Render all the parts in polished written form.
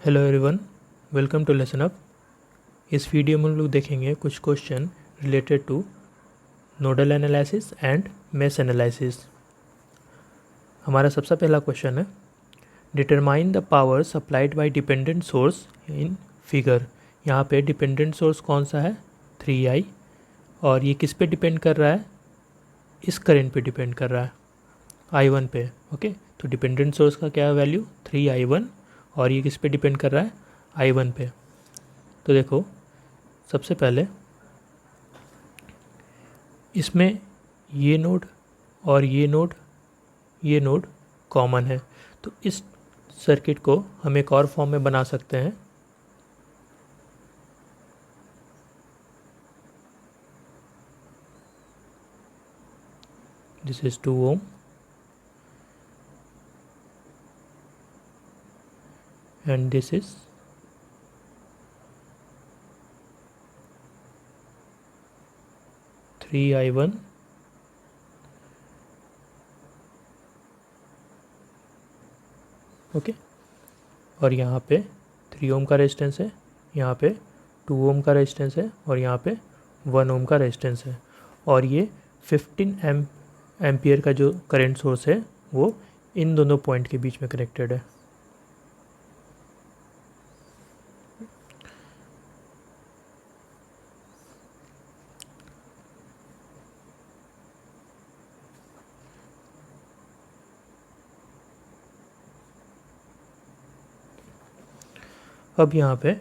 Hello everyone, welcome to lesson up. इस video में हम लोग देखेंगे कुछ question related to nodal analysis and mesh analysis. हमारा सबसे पहला क्वेश्चन है, determine the power supplied by dependent source in figure. यहाँ पे डिपेंडेंट सोर्स कौन सा है, 3i, और ये किस पे डिपेंड कर रहा है, इस करंट पे डिपेंड कर रहा है, i1 पे। ओके, तो डिपेंडेंट सोर्स का क्या वैल्यू, 3i1, और ये किस पे डिपेंड कर रहा है, i1 पे। तो देखो, सबसे पहले इसमें ये नोड और ये नोड कॉमन है, तो इस सर्किट को हम एक और फॉर्म में बना सकते हैं। This is 2 ohm and this is 3i1 okay. और यहाँ पे 3 ओम का रेजिस्टेंस है, यहाँ पे 2 ओम का रेजिस्टेंस है, और यहाँ पे 1 ओम का रेजिस्टेंस है। और ये 15 एम्पियर का जो करंट सोर्स है वो इन दोनों पॉइंट के बीच में कनेक्टेड है। अब यहाँ पे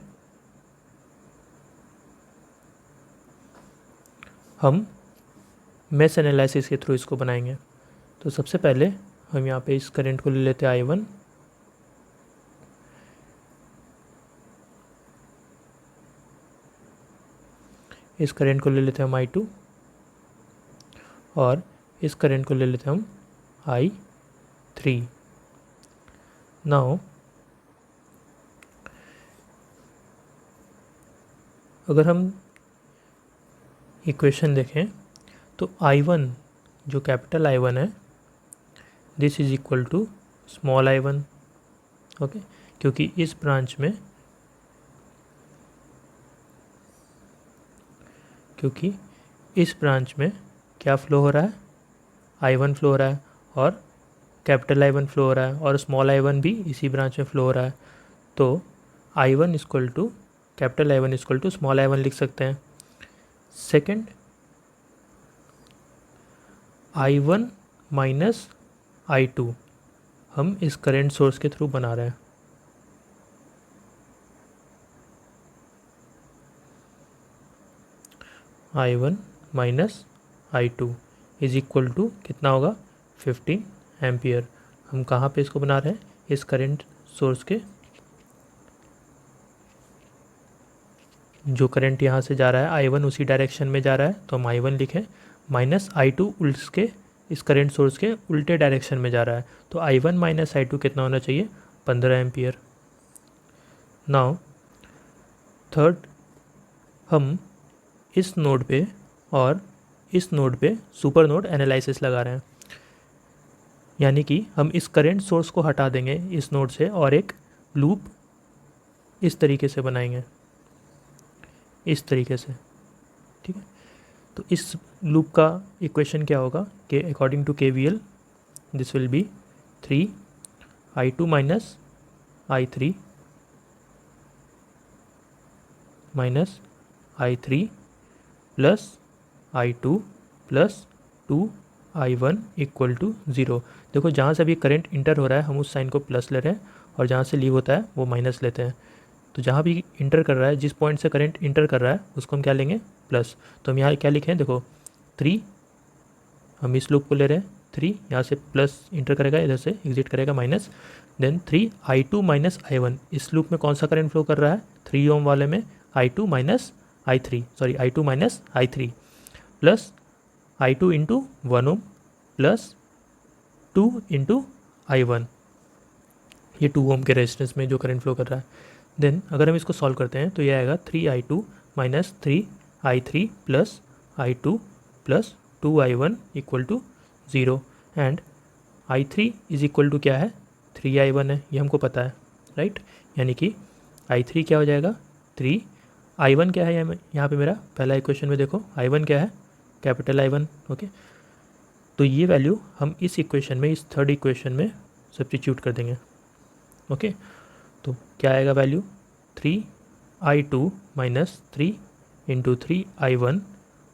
हम मेश एनालिसिस के थ्रू इसको बनाएंगे। तो सबसे पहले हम यहाँ पे इस करंट को ले लेते हैं i1, इस करंट को ले लेते हैं हम i2, और इस करंट को ले लेते हैं हम i3। नाउ अगर हम इक्वेशन देखें तो i1, जो कैपिटल I1 है, this is equal to small i1। Okay, क्योंकि इस ब्रांच में क्या फ्लो हो रहा है, i1 फ्लो हो रहा है, और कैपिटल I1 फ्लो हो रहा है, और स्मॉल i1 भी इसी ब्रांच में फ्लो हो रहा है। तो i1 equal to capital I1 equal to small i1 लिख सकते हैं। सेकेंड, i1 माइनस i2 हम इस करंट सोर्स के थ्रू बना रहे हैं। i1 minus i2 is equal to कितना होगा, 15 एम्पियर। हम कहाँ पे इसको बना रहे हैं, इस करंट सोर्स के, जो करंट यहाँ से जा रहा है i1 उसी डायरेक्शन में जा रहा है, तो हम i1 लिखें, माइनस i2 उसके इस करंट सोर्स के उल्टे डायरेक्शन में जा रहा है, तो i1 माइनस i2 कितना होना चाहिए, 15 एम्पियर। नाउ थर्ड, हम इस नोड पे और इस नोड पे सुपर नोड एनालिसिस लगा रहे हैं, यानी कि हम इस करंट सोर्स को हटा देंगे इस नोड से और एक लूप इस तरीके से बनाएंगे, इस तरीके से। ठीक है, तो इस लूप का इक्वेशन क्या होगा कि according to KVL this will be 3i2 minus i3 minus i3 plus i2 plus 2i1 equal to 0। देखो, जहाँ से भी करंट इंटर हो रहा है हम उस साइन को प्लस ले रहे हैं, और जहाँ से लीव होता है वो माइनस लेते हैं। तो जहाँ भी इंटर कर रहा है, जिस पॉइंट से करंट इंटर कर रहा है उसको हम क्या लेंगे, प्लस। तो हम यहाँ क्या लिखें, देखो 3, हम इस लूप को ले रहे हैं, 3 यहाँ से प्लस इंटर करेगा, इधर से एग्जिट करेगा minus, then 3i2 minus i1। इस लूप में कौन सा करंट फ्लो कर रहा है, 3 ओम वाले में i2 minus i3 plus i2 into 1 ohm plus 2 into i1, ये 2 ओम के रेजिस्टेंस में जो करंट फ्लो कर रहा है। देन अगर हम इसको सॉल्व करते हैं तो ये आएगा 3i2 minus 3i3 plus i2 plus 2i1 equal to 0, and i3 is equal to क्या है, 3i1 है, ये हमको पता है, राइट। यानी कि I3 क्या हो जाएगा 3, I1 क्या है यहाँ पे मेरा पहला इक्वेशन में देखो I1 क्या है कैपिटल I1, ओके। तो ये वैल्यू हम इस इक्वेशन में, इस थर्ड इक्वेशन में सब्स्टिट्यूट कर देंगे, ओके। तो क्या आएगा value 3I2 minus 3 into 3I1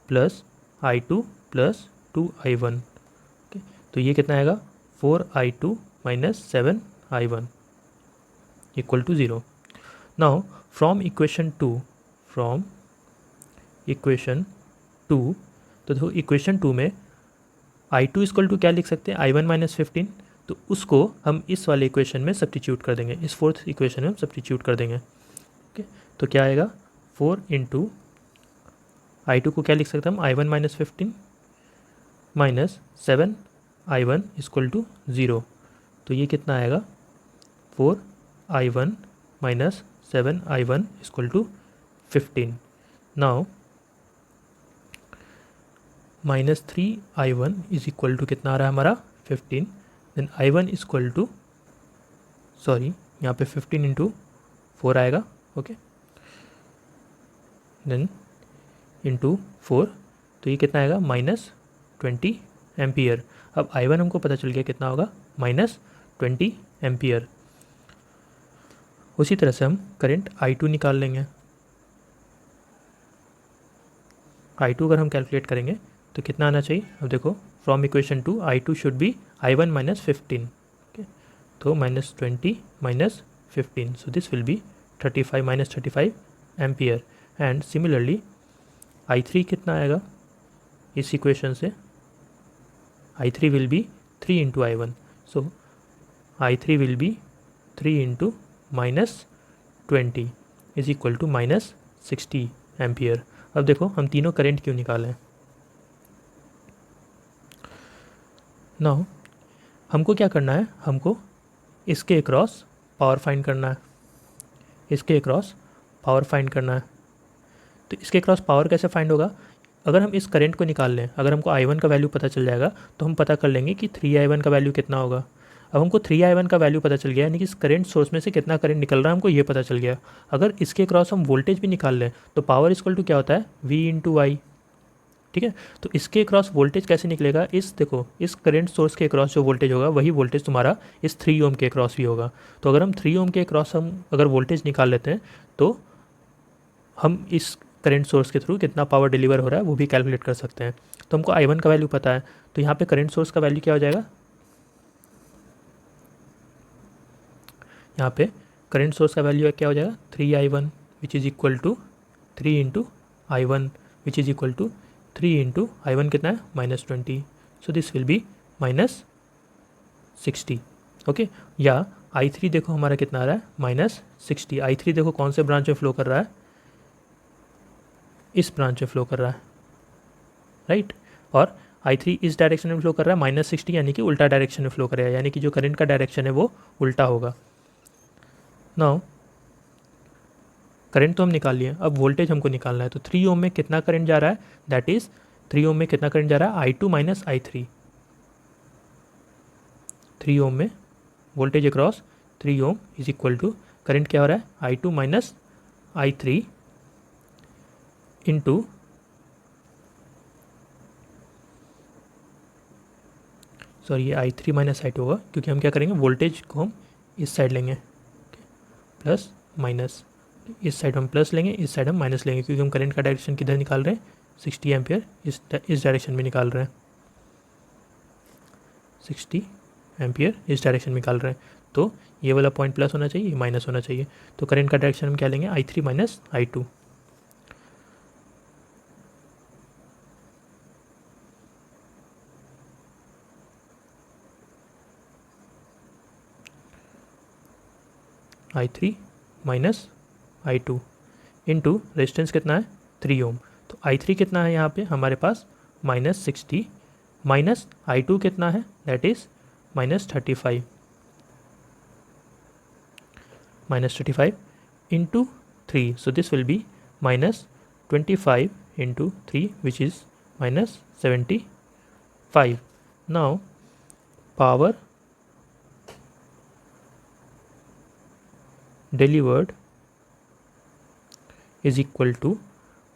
plus I2 plus 2I1, okay. तो ये कितना आएगा 4I2 minus 7I1 equal to 0। Now from equation 2 तो देखो इक्वेशन 2 में I2 इक्वल टू क्या लिख सकते हैं I1 माइनस 15, तो उसको हम इस वाले इक्वेशन में सब्स्टिट्यूट कर देंगे, इस फोर्थ इक्वेशन में हम सब्स्टिट्यूट कर देंगे, ओके। तो क्या आएगा 4 इंटू I2 को क्या लिख सकते हैं हम I1 minus 15 minus 7I1 equal to 0। तो ये कितना आएगा 4I1 minus 7I1 equal to 15। Now minus 3I1 is equal to कितना आ रहा है हमारा 15, then I1 equal to sorry यहाँ पे 15 इंटू 4 आएगा, ओके, देन इंटू 4, तो ये कितना आएगा माइनस 20 एम्पियर। अब I1 हमको पता चल गया कितना होगा माइनस 20 एम्पियर। उसी तरह से हम करंट I2 निकाल लेंगे। I2 अगर हम कैलकुलेट करेंगे तो कितना आना चाहिए, अब देखो from equation 2 I2 should be I1 minus 15, okay. तो minus 20 minus 15, so this will be 35 minus 35 ampere. And similarly I3 कितना आएगा इस इक्वेशन से, I3 will be 3 into I1, so I3 will be 3 into minus 20 is equal to minus 60 ampere. अब देखो हम तीनों current क्यों निकालें। नाउ हमको क्या करना है, हमको इसके अक्रॉस पावर फाइंड करना है, इसके अक्रॉस पावर फाइंड करना है। तो इसके अक्रॉस पावर कैसे फाइंड होगा, अगर हम इस करंट को निकाल लें, अगर हमको I1 का वैल्यू पता चल जाएगा तो हम पता कर लेंगे कि 3I1 का वैल्यू कितना होगा। अब हमको 3I1 का वैल्यू पता चल गया, यानी कि इस करंट सोर्स में से कितना करंट निकल रहा है हमको ये पता चल गया। अगर इसके क्रॉस हम वोल्टेज भी निकाल लें तो पावर इक्वल टू क्या होता है V इंटू आई, ठीक है। तो इसके क्रॉस वोल्टेज कैसे निकलेगा, इस देखो इस करंट सोर्स के क्रॉस जो वोल्टेज होगा वही वोल्टेज तुम्हारा इस 3 ओम के क्रॉस भी होगा। तो अगर हम 3 ओम के क्रॉस हम अगर वोल्टेज निकाल लेते हैं तो हम इस करंट सोर्स के थ्रू कितना पावर डिलीवर हो रहा है वो भी कैलकुलेट कर सकते हैं। तो हमको I1 का वैल्यू पता है, तो यहाँ पे करंट सोर्स का वैल्यू क्या हो जाएगा, यहाँ पे करंट सोर्स का वैल्यू क्या हो जाएगा 3I1 which is equal to 3 into I1 which is equal to 3 into I1 कितना है minus 20, so this will be minus 60, okay. या I3 देखो हमारा कितना आ रहा है माइनस 60। I3 देखो कौन से ब्रांच में फ्लो कर रहा है, इस ब्रांच में फ्लो कर रहा है, राइट। और I3 इस डायरेक्शन में फ्लो कर रहा है माइनस 60, यानी कि उल्टा डायरेक्शन में फ्लो करेगा, यानी कि जो करंट का डायरेक्शन है वो उल्टा होगा। नाउ करंट तो हम निकाल लिए, अब वोल्टेज हमको निकालना है। तो 3 ओम में कितना करंट जा रहा है, दैट इज 3 ओम में कितना करंट जा रहा है I2 माइनस I3। 3 ओम में voltage across 3 ohm is equal to current क्या हो रहा है I2 minus I3 into sorry ये I3 माइनस I2 होगा, क्योंकि हम क्या करेंगे वोल्टेज को हम इस साइड लेंगे, प्लस माइनस, इस साइड हम प्लस लेंगे, इस साइड हम माइनस लेंगे, क्योंकि हम करंट का डायरेक्शन किधर निकाल रहे हैं 60 एम्पियर इस डायरेक्शन में निकाल रहे हैं, 60 एम्पियर इस डायरेक्शन में निकाल रहे हैं। तो ये वाला पॉइंट प्लस होना चाहिए, ये माइनस होना चाहिए। तो करंट का डायरेक्शन हम क्या लेंगे I3 minus I2। I3 minus I2 into resistance कितना है 3 ओम। तो I3 कितना है यहाँ पे हमारे पास माइनस 60, माइनस I2 कितना है that is minus 35, minus 35 into 3, so this will be minus 25 into 3 which is minus 75। Now power delivered is equal to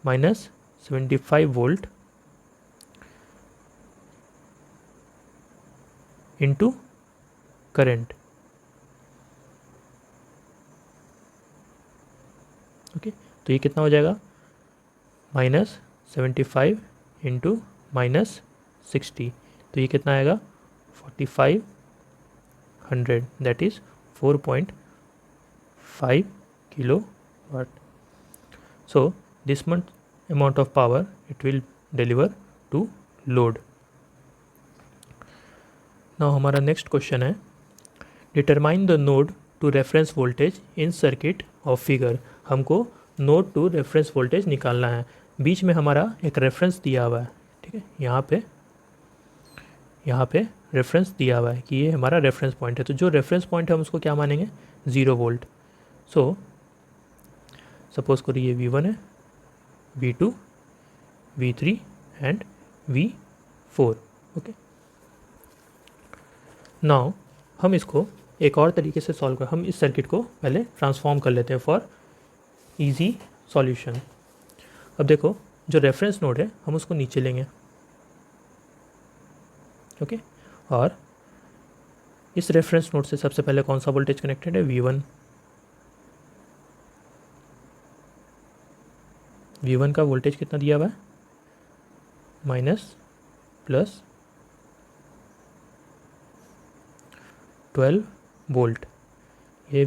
-75 volt into current. Okay, तो ये कितना हो जाएगा, -75 इंटू -60, तो ये कितना आएगा 4500, दैट इज 4.5 kilowatt. So this much amount of power it will deliver to load. Now हमारा नेक्स्ट क्वेश्चन है, determine the node to reference voltage in circuit of figure. हमको नोड टू रेफरेंस वोल्टेज निकालना है। बीच में हमारा एक रेफरेंस दिया हुआ है, ठीक है, यहाँ पे रेफरेंस दिया हुआ है कि ये हमारा रेफरेंस पॉइंट है। तो जो रेफरेंस पॉइंट है हम उसको क्या मानेंगे, 0 वोल्ट। सो सपोज करिए ये V1 है, V2, V3 and V4। Okay, now हम इसको एक और तरीके से सॉल्व कर, हम इस सर्किट को पहले ट्रांसफॉर्म कर लेते हैं फॉर इजी सॉल्यूशन। अब देखो जो रेफरेंस नोड है हम उसको नीचे लेंगे, ओके, और इस रेफरेंस नोड से सबसे पहले कौन सा वोल्टेज कनेक्टेड है, V1। V1 का वोल्टेज कितना दिया हुआ है, -12 वोल्ट, ये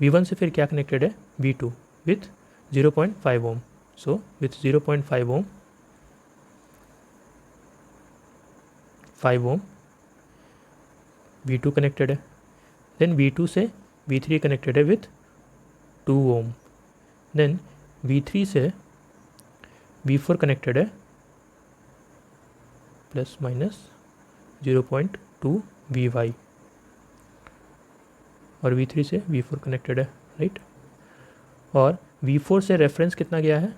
V1 से फिर क्या कनेक्टेड है, V2 with 0.5 ohm. So with 0.5 ohm, 5 ohm V2 connected है। देन V2 से V3 कनेक्टेड है विथ 2 ओम। देन V3 से V4 कनेक्टेड है ±0.2 Vy, और V3 से V4 कनेक्टेड है, राइट। और V4 से रेफरेंस कितना गया है,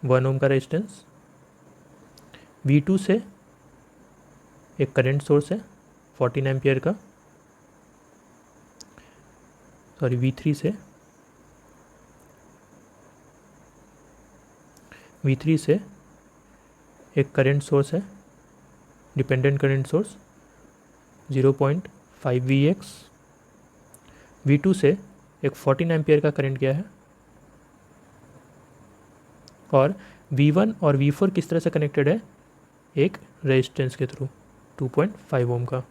1 ओम का रेजिस्टेंस। V2 से एक करंट सोर्स है 14 एम्पियर का, सॉरी V3 से एक करंट सोर्स है, dependent current source 0.5 Vx। V2 से एक 14 एम्पियर का करंट गया है, और V1 और V4 किस तरह से कनेक्टेड है, एक रेजिस्टेंस के थ्रू 2.5 ओम का,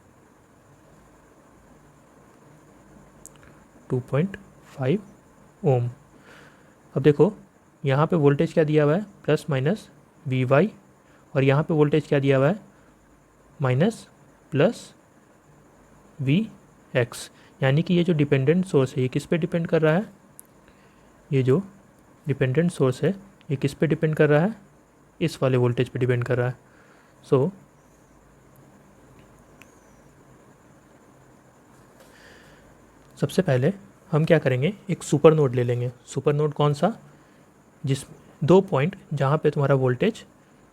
2.5 ओम। अब देखो यहाँ पे वोल्टेज क्या दिया हुआ है, ±Vy, और यहाँ पे वोल्टेज क्या दिया हुआ है, +Vx। यानी कि ये जो डिपेंडेंट सोर्स है ये किस पे डिपेंड कर रहा है, ये जो डिपेंडेंट सोर्स है ये किस पे डिपेंड कर रहा है, इस वाले वोल्टेज पे डिपेंड कर रहा है। सो सबसे पहले हम क्या करेंगे, एक सुपर नोड ले लेंगे। सुपर नोड कौन सा, जिस 2 पॉइंट जहाँ पे तुम्हारा वोल्टेज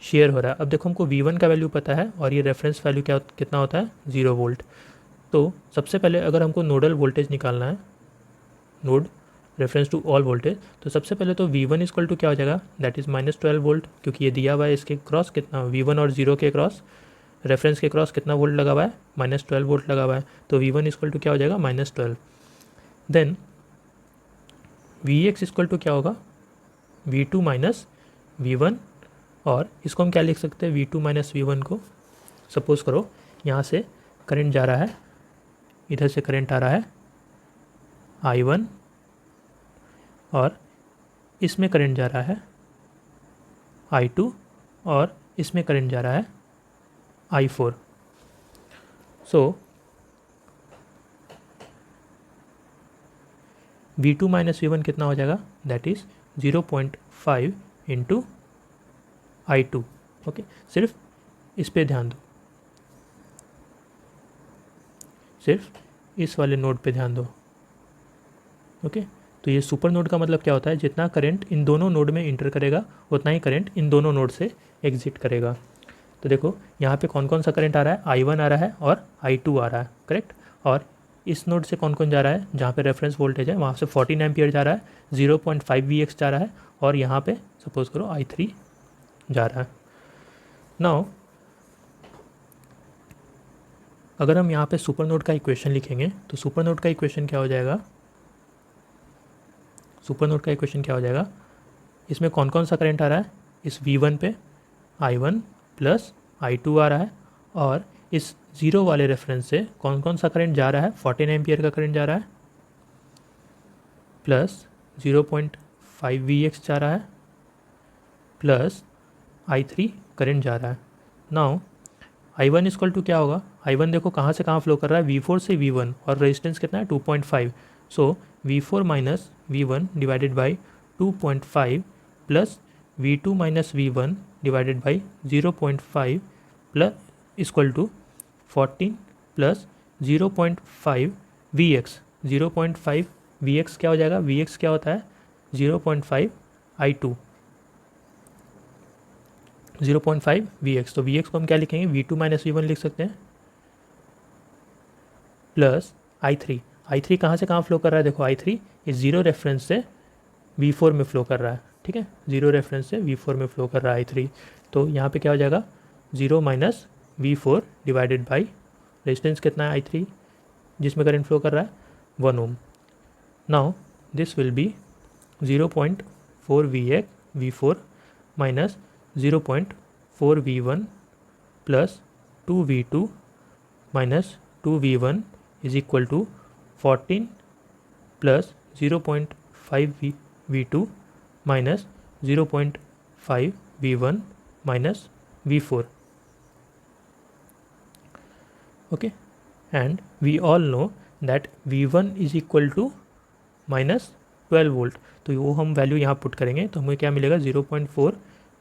शेयर हो रहा है। अब देखो हमको V1 का वैल्यू पता है और ये रेफरेंस वैल्यू कितना होता है, 0 वोल्ट। तो सबसे पहले अगर हमको नोडल वोल्टेज निकालना है, node reference to all voltage, तो सबसे पहले तो V1 इक्वल टू क्या हो जाएगा, दैट इज़ -12 वोल्ट, क्योंकि ये दिया हुआ है। इसके क्रॉस कितना, V1 और 0 के क्रॉस, रेफरेंस के क्रॉस कितना वोल्ट लगा हुआ है, -12 वोल्ट लगा हुआ है। तो V1 इक्वल टू क्या हो जाएगा, -12। देन Vx इक्वल टू क्या होगा, V2 माइनस V1, और इसको हम क्या लिख सकते हैं, V2 माइनस V1 को, सपोज करो यहाँ से करंट जा रहा है, इधर से करंट आ रहा है I1, और इसमें करंट जा रहा है I2, और इसमें करंट जा रहा है I4। सो V2 माइनस V1 कितना हो जाएगा, that is 0.5 into I2। Okay, सिर्फ इस पे ध्यान दो, सिर्फ इस वाले नोड पे ध्यान दो। ओके, तो ये सुपर नोड का मतलब क्या होता है, जितना करंट इन दोनों नोड में इंटर करेगा उतना ही करंट इन दोनों नोड से एग्जिट करेगा। तो देखो यहाँ पे कौन कौन सा करंट आ रहा है, I1 आ रहा है और I2 आ रहा है, करेक्ट। और इस नोड से कौन कौन जा रहा है, जहाँ पे रेफरेंस वोल्टेज है वहाँ से 14 एम्पियर जा रहा है, 0.5 Vx जा रहा है और यहाँ पे सपोज करो I3 जा रहा है। नाउ अगर हम यहाँ पे सुपर नोड का इक्वेशन लिखेंगे तो सुपर नोड का इक्वेशन क्या हो जाएगा, सुपर नोड का इक्वेशन क्या हो जाएगा, इसमें कौन कौन सा करंट आ रहा है, इस V1 पे I1 प्लस I2 आ रहा है और इस ज़ीरो वाले रेफरेंस से कौन कौन सा करंट जा रहा है, 14 एम्पियर का करंट जा रहा है प्लस 0.5 Vx जा रहा है प्लस I3 करंट जा रहा है। नाउ I1 इक्वल टू क्या होगा, I1 देखो कहाँ से कहाँ फ्लो कर रहा है, V4 से V1 और रेजिस्टेंस कितना है 2.5, so V4 minus V1 divided by 2.5 plus V2 minus V1 divided by 0.5 plus equal to 14 plus 0.5 Vx, 0.5 Vx क्या हो जाएगा, Vx क्या होता है 0.5 I2, 0.5 Vx, तो Vx को हम क्या लिखेंगे V2 माइनस V1 लिख सकते हैं प्लस I3, I3 कहाँ से कहाँ फ्लो कर रहा है, देखो I3 इस जीरो रेफरेंस से V4 में फ्लो कर रहा है, ठीक है, जीरो रेफरेंस से V4 में फ्लो कर रहा है I3, तो यहाँ पे क्या हो जाएगा 0 minus V4 divided by resistance कितना है I3 जिसमें करंट फ्लो कर रहा है 1 ohm. Now this will be 0.4 V4 minus 0.4 V1 plus 2 V2 minus 2 V1 is equal to 14 plus 0.5 V2 minus 0.5 V1 minus V4, okay, and we all know that V1 is equal to minus 12 volt, तो वो हम value यहाँ put करेंगे तो हमें क्या मिलेगा 0.4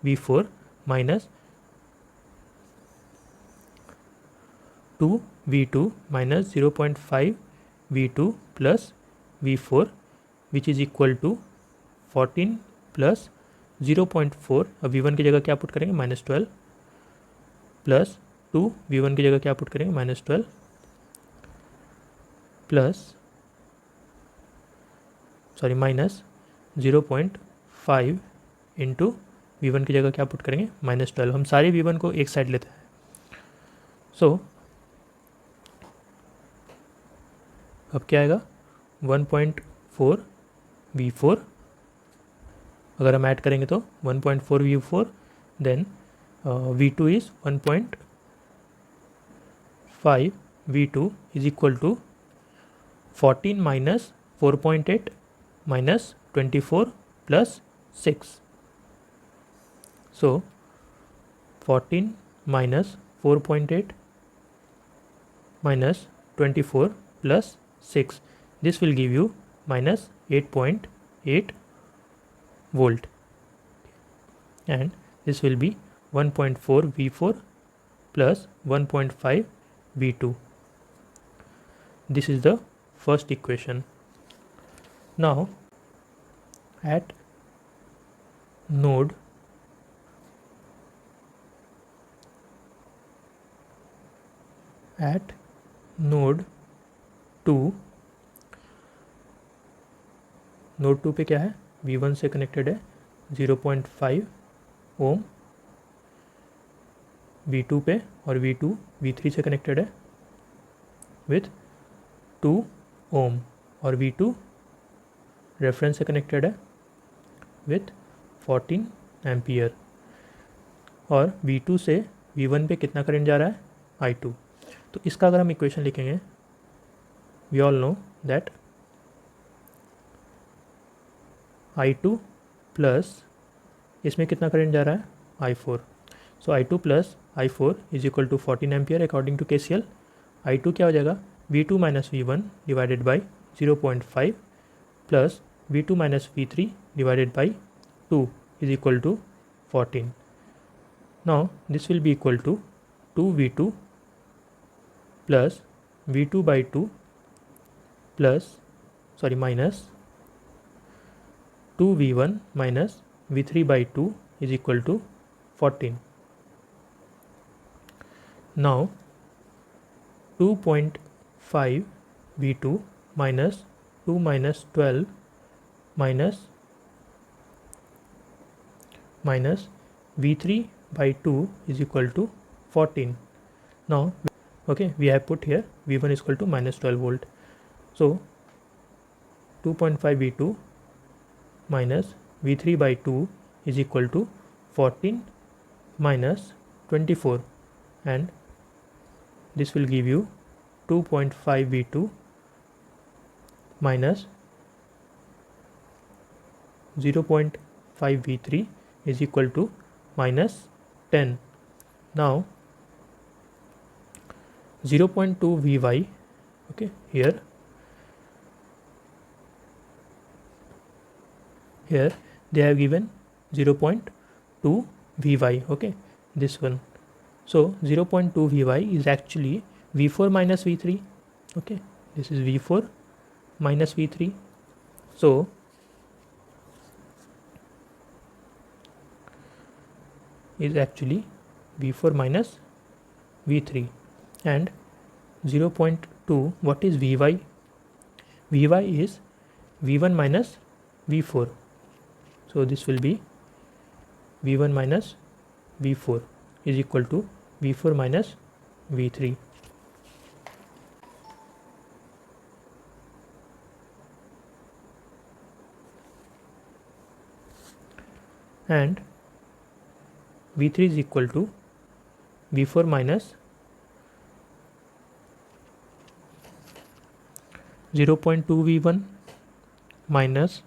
V4 minus 2 V2 minus 0.5 V2 plus V4 which is equal to 14 plus 0.4, अब V1 की जगह क्या पुट करेंगे -12 प्लस 2 V1 की जगह क्या पुट करेंगे -12 प्लस माइनस 0.5 इंटू V1 की जगह क्या पुट करेंगे -12, हम सारे V1 को एक साइड लेते हैं, सो अब क्या आएगा 1.4 V4, अगर हम ऐड करेंगे तो 1.4 V4 then V2 is 1.5 V2 is equal to 14 minus 4.8 minus 24 plus 6, so 14 minus 4.8 minus 24 plus 6, this will give you minus 8.8 volt and this will be 1.4 V4 plus 1.5 V2. This is the first equation. Now at node node 2, node 2 पे क्या है V1 से connected है 0.5 ओम, V2 पे और V2 V3 से connected है with 2 ओम और V2 रेफरेंस से कनेक्टेड है विथ 14 एम्पियर और V2 से V1 पे कितना करंट जा रहा है I2, तो इसका अगर हम इक्वेशन लिखेंगे we all know that I2 plus इसमें कितना करंट जा रहा है I4, so I2 plus I4 is equal to 14 ampere according to KCL। I2 क्या हो जाएगा V2 minus V1 divided by 0.5 plus V2 minus V3 divided by 2 is equal to 14। Now this will be equal to 2V2 plus V2 by 2 plus minus 2V1 minus V3 by 2 is equal to 14। Now 2.5 V2 minus 2 minus 12 minus V3 by 2 is equal to 14. Now, okay, we have put here V1 is equal to minus 12 volt. So 2.5 V2 minus V3 by 2 is equal to 14 minus 24, and this will give you 2.5 V2 minus 0.5 V3 is equal to minus 10. Now 0.2 Vy, okay, here they have given 0.2 Vy, okay, this one. So 0.2 Vy is actually V4 minus V3, okay, this is V4 minus V3. So is actually V4 minus V3, and 0.2, what is Vy? Vy is V1 minus V4. So this will be V1 minus V4 is equal to V4 minus V3. And V3 is equal to V4 minus 0.2 V1 minus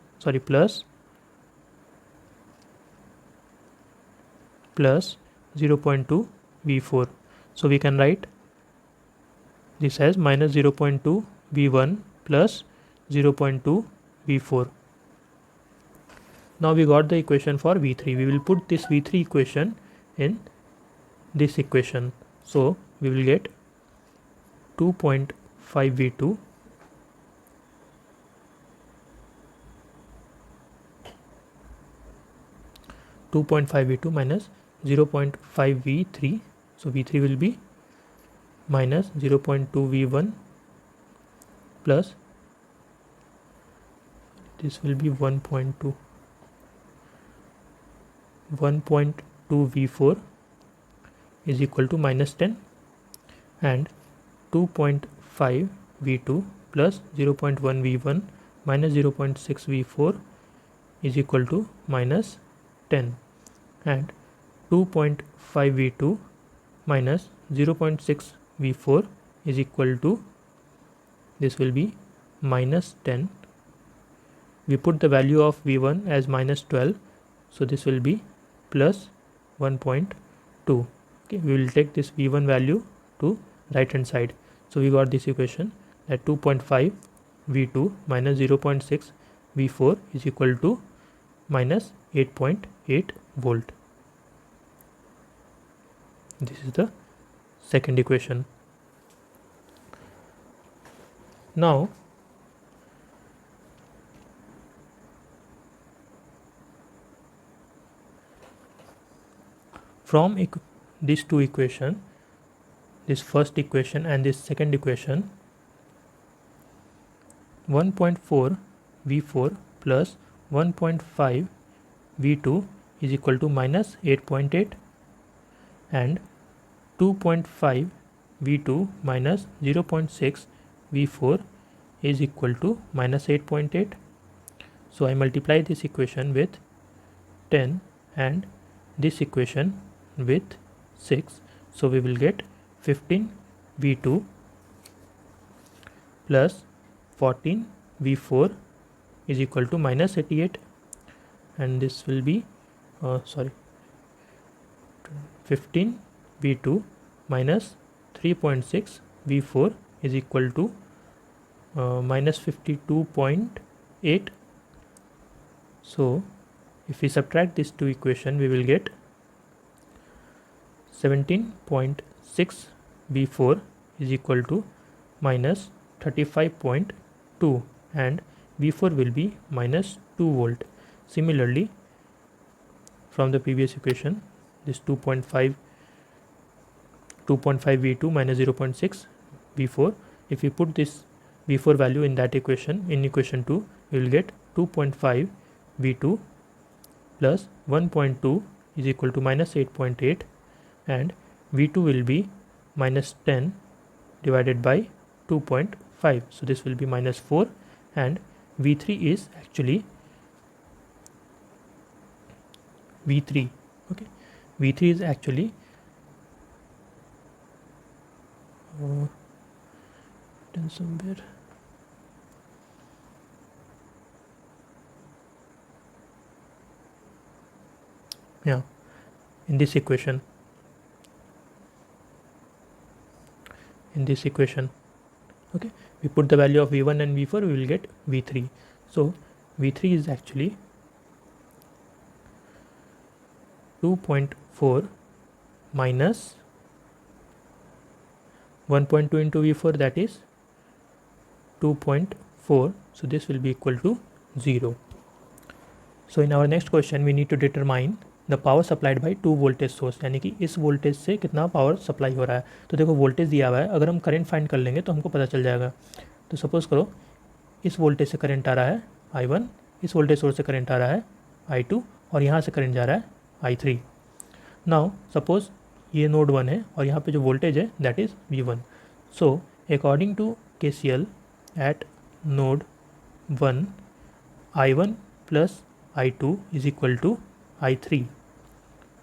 plus 0.2 V4. So we can write this as minus 0.2 V1 plus 0.2 V4. Now we got the equation for V3. We will put this V3 equation in this equation. So we will get 2.5 V2 minus 0.5 V3. So V3 will be minus 0.2 V1 plus this will be 1.2 V4 is equal to minus 10, and 2.5 V2 plus 0.1 V1 minus 0.6 V4 is equal to minus 10, and 2.5 V2 minus 0.6 V4 is equal to, this will be minus 10. We put the value of V1 as minus 12, so this will be plus 1.2. Okay, we will take this V1 value to right hand side. So we got this equation that 2.5 V2 minus 0.6 V4 is equal to minus 8.8 volt. This is the second equation. Now from these two equations, this first equation and this second equation, 1.4 V4 plus 1.5 V2 is equal to minus 8.8, and 2.5 V2 minus 0.6 V4 is equal to minus 8.8. So I multiply this equation with 10 and this equation with 6. So we will get 15 V2 plus 14 V4 is equal to minus 88, and this will be 15 V2 minus 3.6 V4 is equal to minus 52.8. So if we subtract these two equations, we will get 17.6 V4 is equal to minus 35.2, and V4 will be minus 2 volt. Similarly, from the previous equation, this 2.5 V2 minus 0.6 V4, if we put this V4 value in that equation, in equation 2, we will get 2.5 V2 plus 1.2 is equal to minus 8.8, and V2 will be minus 10 divided by 2.5, so this will be minus 4, and V3 is actually V3. Okay, V3 is actually written somewhere. Yeah, in this equation. Okay, we put the value of V1 and V4, we will get V3. So V3 is actually 2.4 minus 1.2 into V4, that is 2.4. So this will be equal to 0. So in our next question we need to determine the power supplied by 2 voltage source, यानी कि इस voltage से कितना power supply हो रहा है। तो देखो वोल्टेज दिया हुआ है, अगर हम करंट फाइंड कर लेंगे तो हमको पता चल जाएगा। तो सपोज़ करो इस वोल्टेज से करंट आ रहा है I1, इस वोल्टेज सोर्स से करंट आ रहा है I2, और यहाँ से करंट जा रहा है I3। नाउ सपोज़ ये नोड 1 है और यहाँ पे जो वोल्टेज है that is V1। So according to KCL at node 1, I1 plus I2 is equal to I3।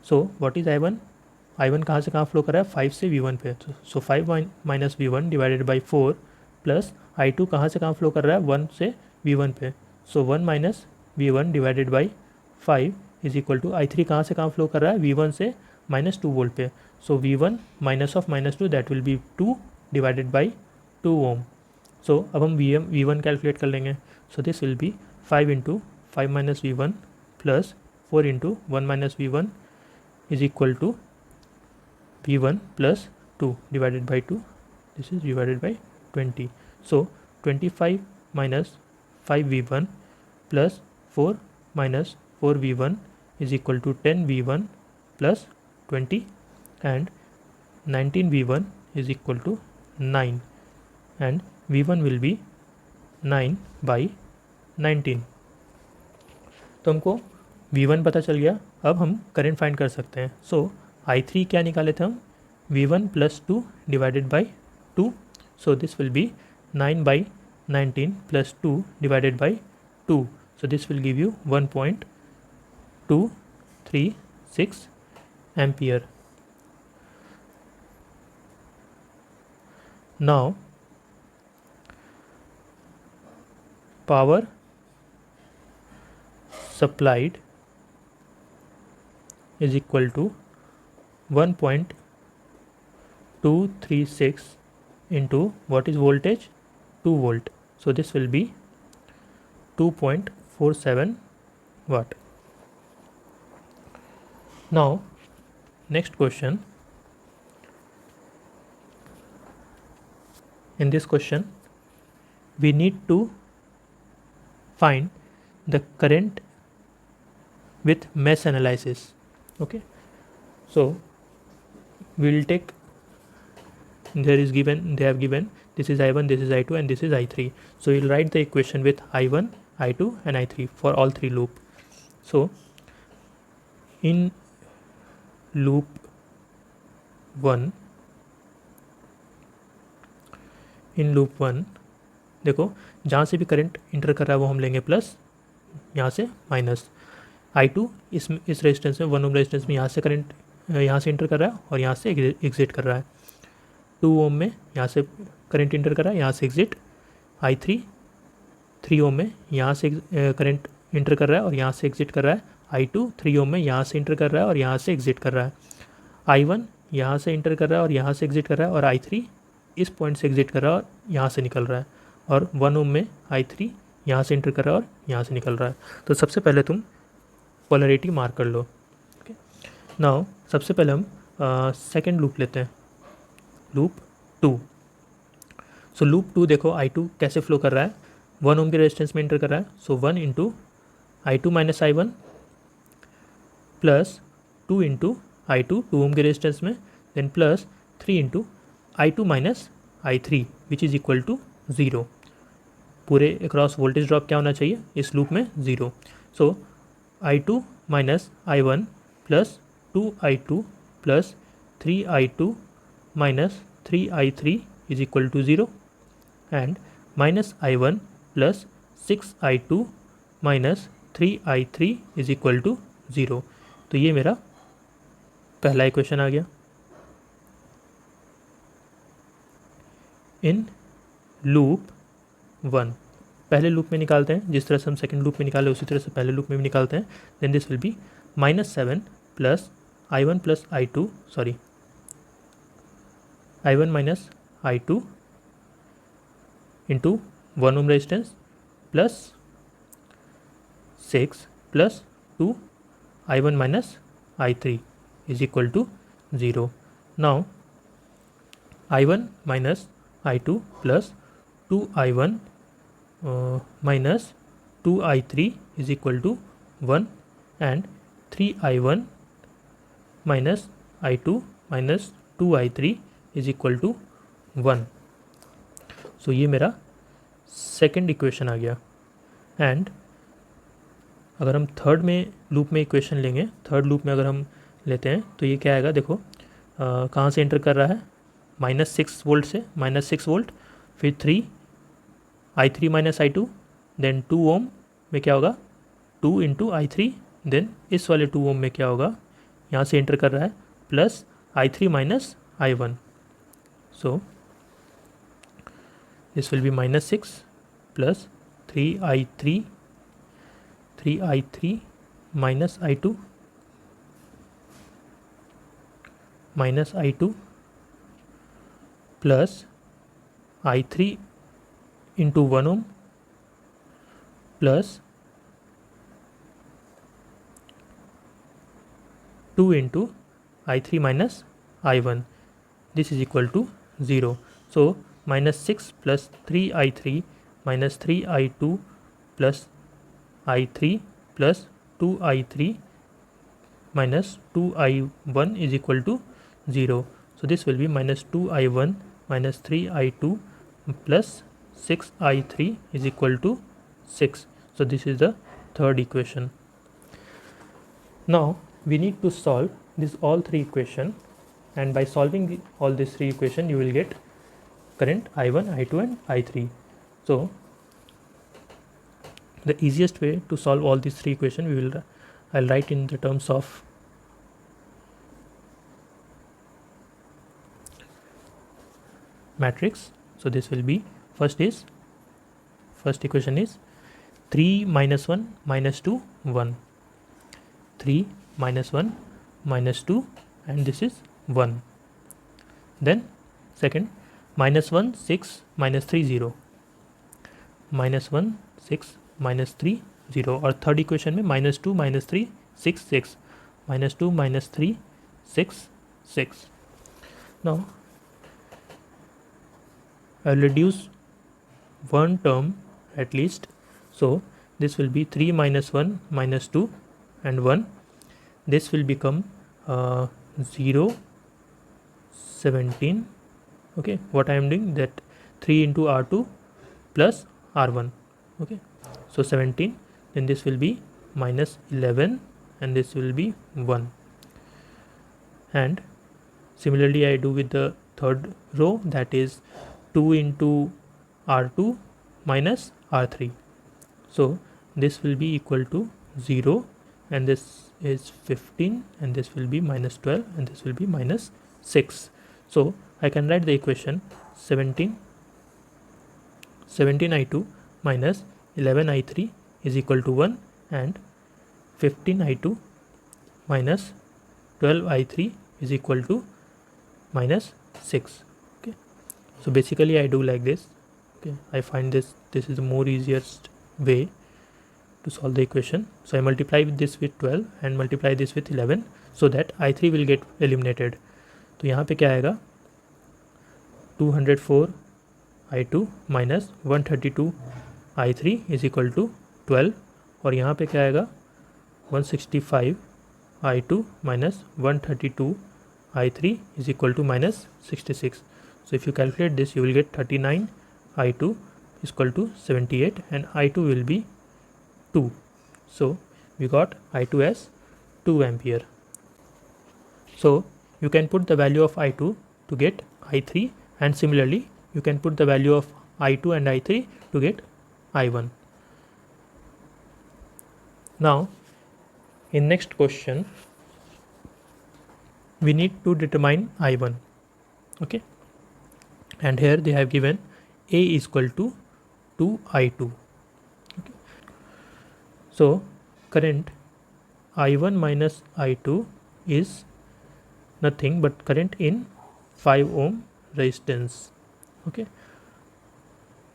So what is I1? I1 कहाँ से कहाँ फ्लो कर रहा है, 5 से V1 पे। सो 5 minus V1 divided by 4 plus I2 कहाँ से कहाँ फ्लो कर रहा है, 1 से V1 पे। So 1 minus V1 divided by 5 is equal to I3 कहाँ से कहाँ फ्लो कर रहा है, V1 से -2 वोल्ट पे। सो V1 minus of -2 that will be 2 divided by 2 ओम। सो अब हम V1 कैलकुलेट कर लेंगे। सो this will B 5 into 5 minus V1 plus 4 into 1 minus V1 is equal to V1 plus 2 divided by 2. This is divided by 20. So 25 minus 5V1 plus 4 minus 4V1 is equal to 10V1 plus 20, and 19V1 is equal to 9, and V1 will be 9 by 19. तो हमको V1 पता चल गया। अब हम current find कर सकते हैं। सो I3 क्या निकाले थे हम, V1 plus 2 divided by 2। So this will B 9 by 19 plus 2 divided by 2। So this will give you 1.236 ampere. Now power supplied is equal to 1.236 into what is voltage, 2 volt. So this will be 2.47 watt. Now next question. In this question we need to find the current with mesh analysis. Okay, so we will take, they have given this is I1, this is I2, and this is I3. So we will write the equation with I1, I2 and I3 for all three loop. So in loop 1 देखो जहाँ से भी current enter कर रहा है वो हम लेंगे प्लस, यहाँ से माइनस। I2 इस रेजिस्टेंस में 1 ओम रेजिस्टेंस में यहाँ से करंट यहाँ से इंटर कर रहा है और यहाँ से एग्जिट कर रहा है। 2 ओम में यहाँ से करंट इंटर कर रहा है, यहाँ से एग्जिट। I3 3 ओम में यहाँ से करंट इंटर कर रहा है और यहाँ से एग्जिट कर रहा है। I2 3 ओम में यहाँ से इंटर कर रहा है और यहाँ से एग्जिट कर रहा है। I1 यहाँ से इंटर कर रहा है और यहाँ से एग्जिट कर रहा है, और I3 इस पॉइंट से एग्जिट कर रहा है और यहाँ से निकल रहा है। और 1 ओम में I3 यहाँ से इंटर कर रहा है और यहाँ से निकल रहा है। तो सबसे पहले तुम पोलैरिटी मार्क कर लो। ओके, नाउ सबसे पहले हम सेकेंड लूप लेते हैं, लूप 2। सो लूप 2 देखो I2 कैसे फ्लो कर रहा है, 1 ओम के रेजिस्टेंस में इंटर कर रहा है। So 1 into I2 minus I1 plus 2 into I2 2 ohm के रेजिस्टेंस में, then plus 3 into I2 minus I3 which is equal to 0। पूरे अक्रॉस वोल्टेज ड्रॉप क्या होना चाहिए इस लूप में 0। So I2 minus I1 plus 2I2 plus 3I2 minus 3I3 is equal to 0 and minus I1 plus 6I2 minus 3I3 is equal to 0। तो ये मेरा पहला इक्वेशन आ गया। इन लूप 1 पहले लूप में निकालते हैं, जिस तरह से हम सेकंड लूप में निकाले उसी तरह से पहले लूप में भी निकालते हैं। Then this will be -7 plus I1 plus I2 sorry I1 minus I2 into 1 ohm resistance plus 6 plus 2 I1 minus I3 is equal to 0। Now I1 minus I2 plus 2I1 minus 2I3 is equal to 1 and 3I1 minus I2 minus 2I3 is equal to 1। So ये मेरा second equation आ गया। And अगर हम third में loop में equation लेंगे, third loop में अगर हम लेते हैं तो ये क्या आएगा, देखो कहाँ से एंटर कर रहा है, -6 वोल्ट से, -6 वोल्ट, फिर 3I3 माइनस I2, देन 2 ओम में क्या होगा 2 इंटू I3, देन इस वाले 2 ओम में क्या होगा, यहाँ से एंटर कर रहा है plus I3 minus I1। So this will be -6 plus 3I3 minus I2 minus I2 plus I3 into 1 ohm plus 2 into I3 minus I1, this is equal to 0। So -6 plus 3I3 minus 3I2 plus I3 plus 2I3 minus 2I1 is equal to 0। So this will be -2I1 minus 3I2 plus 6I3 is equal to 6. So this is the third equation. Now we need to solve this all three equation, and by solving all these three equation you will get current I1, I2 and I3. So the easiest way to solve all these three equation I'll write in the terms of matrix. So this will be first equation is 3 minus 1 minus 2 1, 3 minus 1 minus 2 and this is 1. Then second -1 6 minus 3 0, -1 6 minus 3 0, और third equation में -2 minus 3 6 6, -2 minus 3 6 6. Now I'll reduce one term at least. So this will be 3 minus 1 minus 2 and 1. This will become 0 17. Okay, what I am doing, that 3 into R2 plus R1. Okay, so 17. Then this will be -11 and this will be 1. And similarly I do with the third row, that is 2 into R2 minus R3. So this will be equal to 0 and this is 15 and this will be -12 and this will be -6. So I can write the equation 17I2 minus 11I3 is equal to 1 and 15I2 minus 12I3 is equal to -6. So basically I do like this. Okay, I find this is the more easiest way to solve the equation. So I multiply this with 12 and multiply this with 11 so that I3 will get eliminated. तो यहाँ पे क्या आएगा, 204 I2 minus 132 I3 is equal to 12, और यहाँ पे क्या आएगा 165 I2 minus 132 I3 is equal to -66. So if you calculate this you will get 39 I2 is equal to 78 and I2 will be 2. So we got I2 as 2 ampere. So you can put the value of I2 to get I3, and similarly you can put the value of I2 and I3 to get I1. Now in next question we need to determine I1. Okay, and here they have given A is equal to 2I2. Okay. So current I1 minus I2 is nothing but current in 5 ohm resistance. Okay,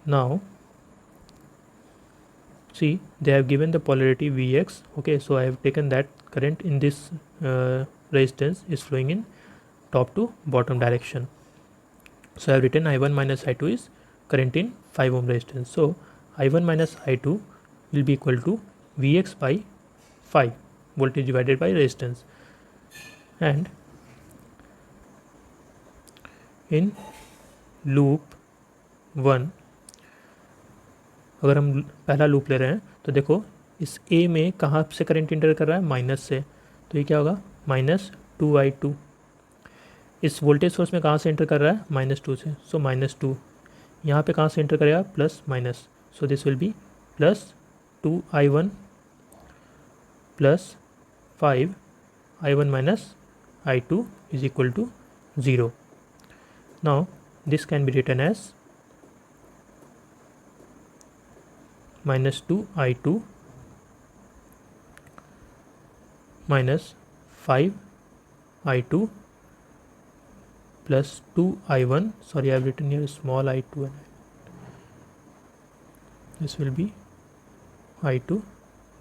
now see they have given the polarity Vx. Okay, so I have taken that current in this resistance is flowing in top to bottom direction. So I have written I1 minus I2 is current in 5 ohm resistance. So I1 minus I2 will be equal to Vx by 5, voltage divided by resistance. And in loop 1 अगर हम पहला loop ले रहे हैं तो देखो इस A में कहाँ से करंट इंटर कर रहा है, माइनस से, तो ये क्या होगा -2I2. इस वोल्टेज सोर्स में कहाँ से एंटर कर रहा है, -2 से, सो -2. यहाँ पे कहाँ से एंटर करेगा, plus minus, so this will be +2I1 plus 5I1 minus I2 is equal to 0. Now this can be written as -2I2 minus 5I2 plus 2I1. Sorry, I have written here small I2 and this will be I2,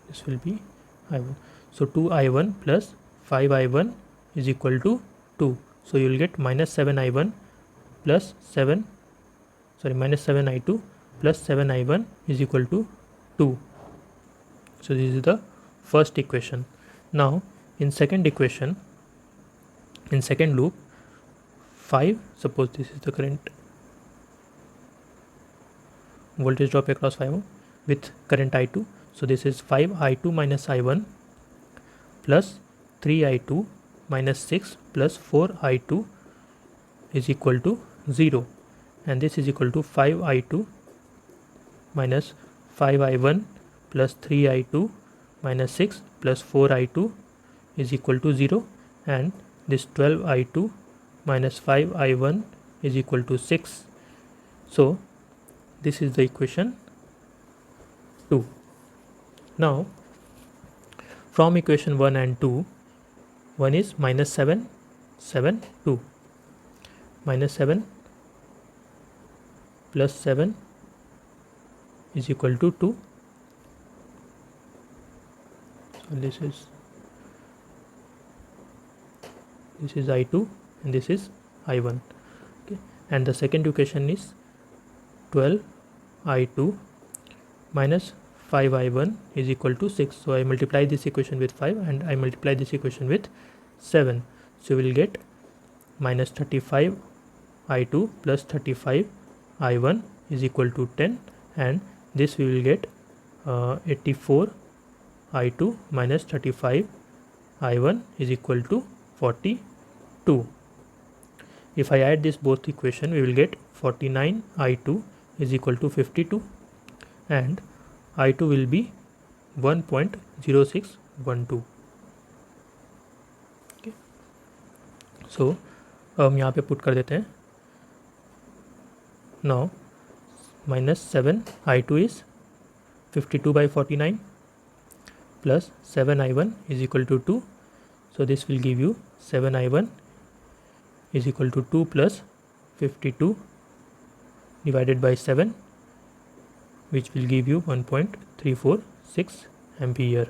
this will be I1. So 2I1 plus 5I1 is equal to 2. So you will get -7I1 plus 7I2 plus 7I1 is equal to 2. So this is the first equation. Now in second equation, in second loop 5, suppose this is the current voltage drop across 5 ohm with current I2. So this is 5I2 minus I1 plus 3I2 minus 6 plus 4I2 is equal to 0, and this is equal to 5I2 minus 5I1 plus 3I2 minus 6 plus 4I2 is equal to 0, and this 12I2 minus 5I1 is equal to 6. So this is the equation 2. Now from equation 1 and 2, one is -7, 7, 2. -7 plus 7 is equal to 2. So this is I2 and this is I1. Okay, and the second equation is 12I2 minus 5I1 is equal to 6. So I multiply this equation with 5 and I multiply this equation with 7. So we will get -35I2 plus 35I1 is equal to 10, and this we will get 84I2 minus 35I1 is equal to 42. If I add this both equation, we will get 49I2 is equal to 52, and I2 will be 1.0612. Okay. So हम यहाँ पे put कर देते हैं. Now -7I2 is 52 by 49 plus 7I1 is equal to 2. So this will give you 7I1 is equal to 2 plus 52 divided by 7, which will give you 1.346 ampere.